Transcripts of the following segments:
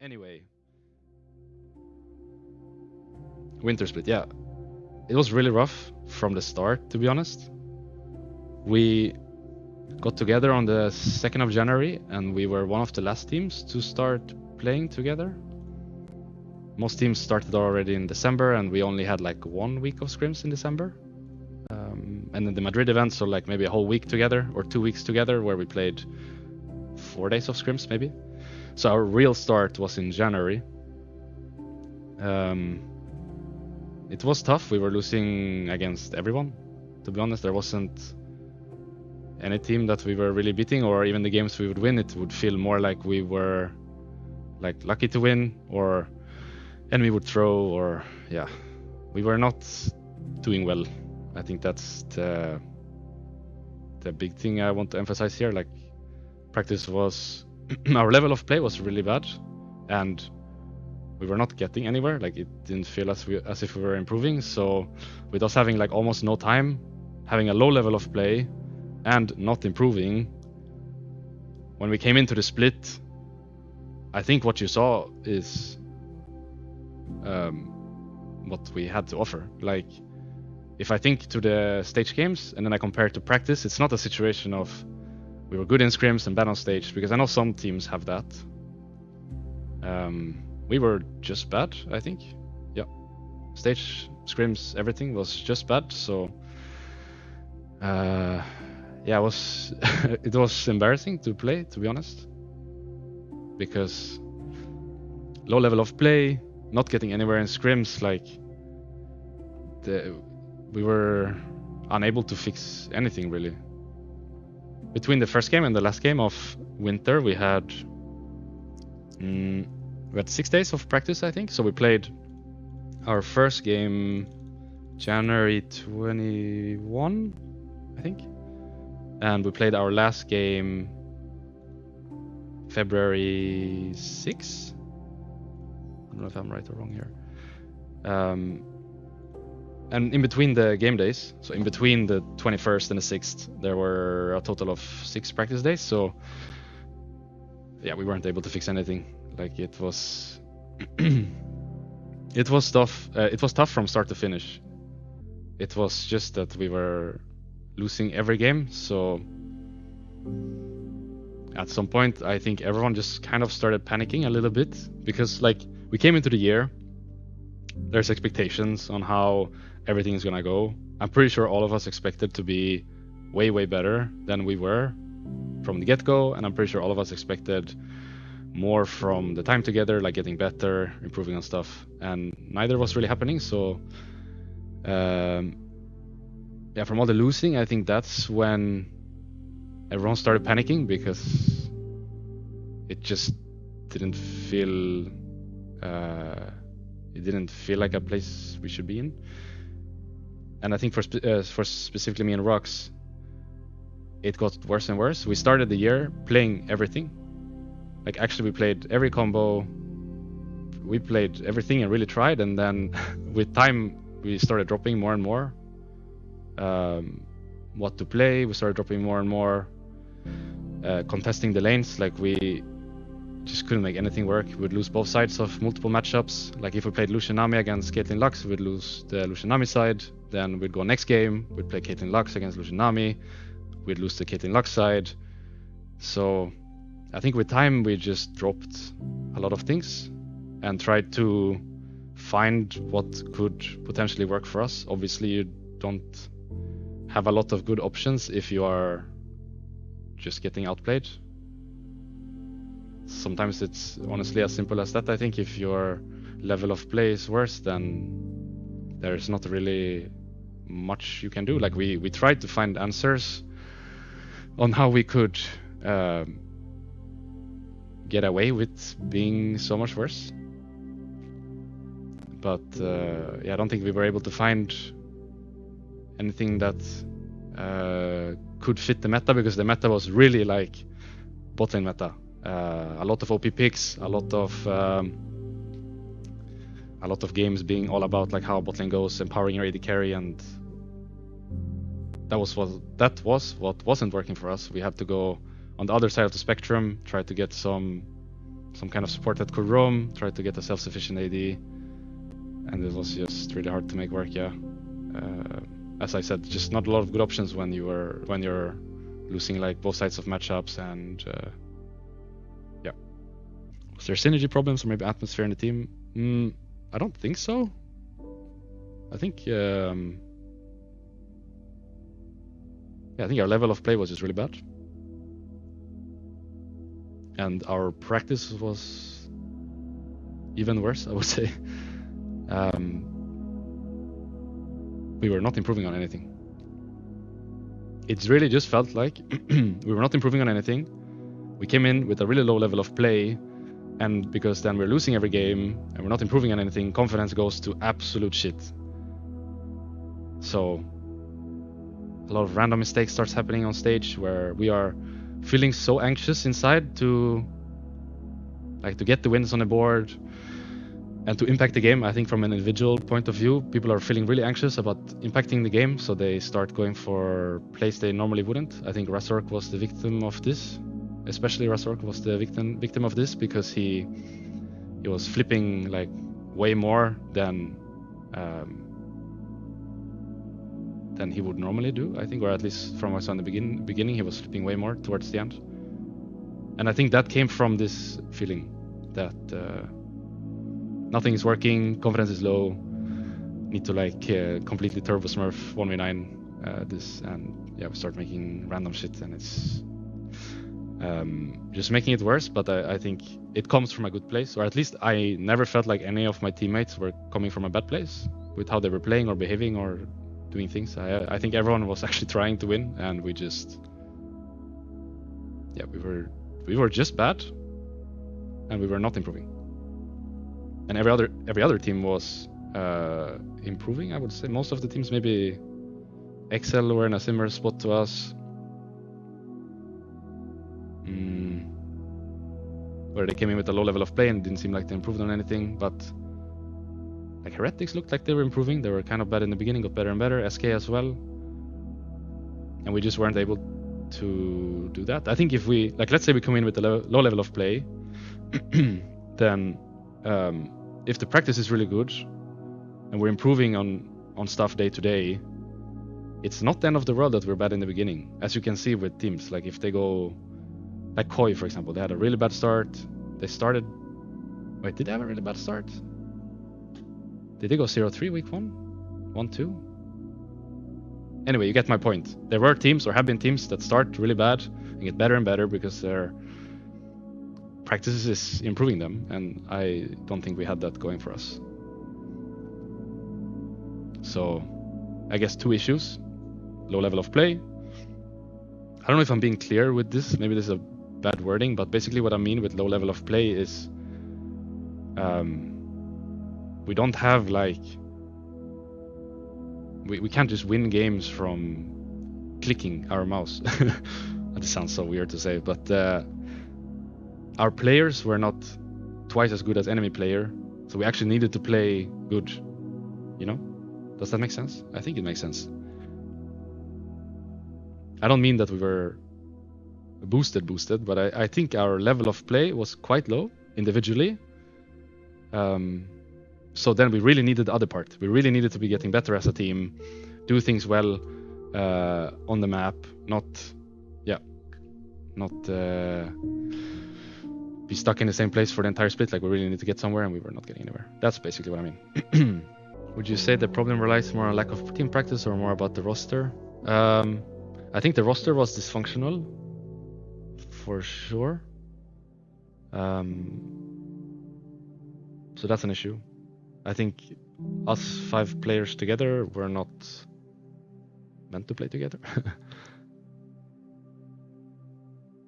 Anyway, winter split, yeah. It was really rough from the start, to be honest. We got together on the 2nd of January, and we were one of the last teams to start playing together. Most teams started already in December, and we only had like 1 week of scrims in December. And then the Madrid event, so like maybe a whole week together or 2 weeks together, where we played 4 days of scrims maybe. So our real start was in January. It was tough. We were losing against everyone. To be honest, there wasn't any team that we were really beating, or even the games we would win, it would feel more like we were like lucky to win, or enemy would throw, or yeah, we were not doing well. I think that's the big thing I want to emphasize here. Like, practice was our level of play was really bad, and we were not getting anywhere. Like, it didn't feel as if we were improving. So with us having like almost no time, having a low level of play, and not improving, when we came into the split, I think what you saw is what we had to offer. Like, if I think to the stage games and then I compare it to practice, it's not a situation of we were good in scrims and bad on stage, because I know some teams have that. We were just bad, I think. Yeah, stage, scrims, everything was just bad. So yeah, it was it was embarrassing to play, to be honest, because low level of play, not getting anywhere in scrims, like we were unable to fix anything really. Between the first game and the last game of winter, we had 6 days of practice, I think. So we played our first game January 21, I think, and we played our last game February 6. I don't know if I'm right or wrong here. And in between the game days, so in between the 21st and the 6th, there were a total of 6 practice days. So yeah, we weren't able to fix anything. Like, it was it was tough. It was tough from start to finish. It was just that we were losing every game. So at some point, I think everyone just kind of started panicking a little bit, because like, we came into the year, there's expectations on how everything is gonna go. I'm pretty sure all of us expected to be way, way better than we were from the get-go, and I'm pretty sure all of us expected more from the time together, like getting better, improving on stuff, and neither was really happening. So yeah, from all the losing, I think that's when everyone started panicking, because it just didn't feel like a place we should be in. And I think for specifically me and Rox, it got worse and worse. We started the year playing everything. Like, actually, we played every combo, we played everything and really tried, and then with time we started dropping more and more what to play. We started dropping more and more, contesting the lanes. Like, we just couldn't make anything work. We'd lose both sides of multiple matchups. Like, if we played Lucian Nami against Caitlyn Lux, we'd lose the Lucian Nami side. Then we'd go next game, we'd play Caitlyn Lux against Lucian Nami, we'd lose the Caitlyn Lux side. So I think with time we just dropped a lot of things and tried to find what could potentially work for us. Obviously, you don't have a lot of good options if you are just getting outplayed. Sometimes it's honestly as simple as that. I think if your level of play is worse, then there's not really much you can do. Like, we tried to find answers on how we could get away with being so much worse. But yeah, I don't think we were able to find anything that could fit the meta, because the meta was really like botlane meta. A lot of OP picks, a lot of games being all about like how botlane goes, empowering your AD carry, and that was what wasn't working for us. We had to go on the other side of the spectrum, try to get some some kind of support that could roam, try to get a self-sufficient AD, and it was just really hard to make work. Yeah, as I said, just not a lot of good options when you're losing like both sides of matchups, and yeah. Was there synergy problems or maybe atmosphere in the team? I don't think so. I think I think our level of play was just really bad. And our practice was even worse, I would say. We were not improving on anything. It's really just felt like we were not improving on anything. We came in with a really low level of play, and because then we're losing every game and we're not improving on anything, confidence goes to absolute shit. So a lot of random mistakes starts happening on stage where we are feeling so anxious inside to get the wins on the board and to impact the game. I think from an individual point of view, people are feeling really anxious about impacting the game, so they start going for plays they normally wouldn't. I think Razork was the victim of this. Especially Razork was the victim of this, because he was flipping like way more than he would normally do, I think, or at least from what I saw in the beginning, he was flipping way more towards the end. And I think that came from this feeling that nothing is working, confidence is low, need to completely turbo smurf 1v9 this, and yeah, we start making random shit, and it's just making it worse. But I think it comes from a good place, or at least I never felt like any of my teammates were coming from a bad place with how they were playing or behaving or doing things. I think everyone was actually trying to win, and we just, yeah, we were just bad, and we were not improving. And every other team was improving, I would say. Most of the teams, maybe Excel were in a similar spot to us, where they came in with a low level of play and didn't seem like they improved on anything. But like Heretics looked like they were improving. They were kind of bad in the beginning, got better and better. SK as well, and we just weren't able to do that. I think if we, let's say we come in with a low level of play, then if the practice is really good and we're improving on stuff day to day, it's not the end of the world that we're bad in the beginning. As you can see with teams, like if they go, like Koi for example, they had a really bad start. They started, wait, did they have a really bad start? Did they go 0-3 week 1? 1-2? Anyway, you get my point. There were teams, or have been teams, that start really bad and get better and better because their practices is improving them, and I don't think we had that going for us. So I guess two issues: low level of play. I don't know if I'm being clear with this, maybe this is a bad wording, but basically what I mean with low level of play is we don't have we can't just win games from clicking our mouse. That sounds so weird to say, but our players were not twice as good as enemy player, so we actually needed to play good, you know? Does that make sense? I think it makes sense. I don't mean that we were boosted, but I think our level of play was quite low individually. So then we really needed the other part. We really needed to be getting better as a team, do things well on the map, not be stuck in the same place for the entire split. Like, we really need to get somewhere, and we were not getting anywhere. That's basically what I mean. Would you say the problem relies more on lack of team practice or more about the roster? I think the roster was dysfunctional, for sure. So that's an issue. I think us 5 players together were not meant to play together.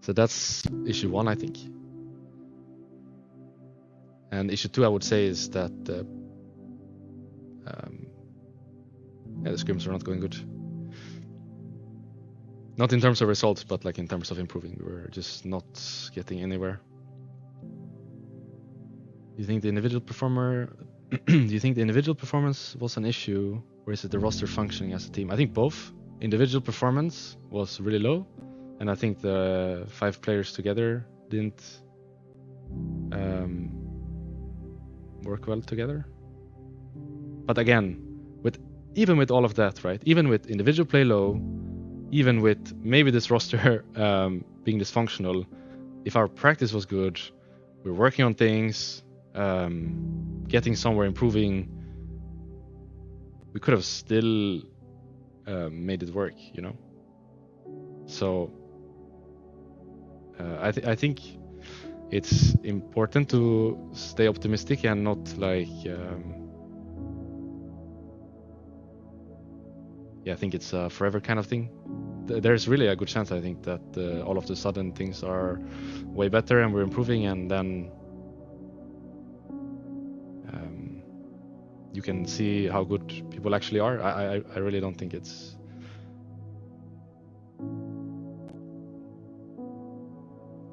So that's issue 1, I think. And issue 2, I would say, is that the scrims were not going good. Not in terms of results, but like in terms of improving. We were just not getting anywhere. Do you think the individual performance was an issue, or is it the roster functioning as a team? I think both. Individual performance was really low, and I think the 5 players together didn't work well together. But again, even with all of that, right? Even with individual play low, even with maybe this roster being dysfunctional, if our practice was good, we're working on things, getting somewhere, improving, we could have still made it work, you know? So I think it's important to stay optimistic and not like I think it's a forever kind of thing. There's really a good chance, I think, that all of a sudden things are way better and we're improving, and then you can see how good people actually are. I really don't think it's...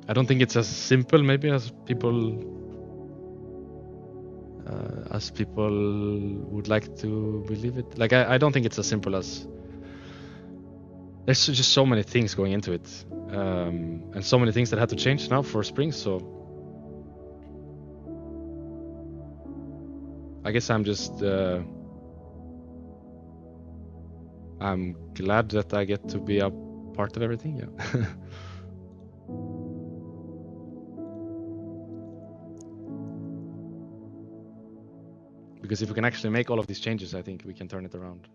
I don't think it's as simple maybe as people would like to believe it. Like I don't think it's as simple as... There's just so many things going into it, and so many things that had to change now for spring. So I guess I'm just I'm glad that I get to be a part of everything. Yeah. Because if we can actually make all of these changes, I think we can turn it around.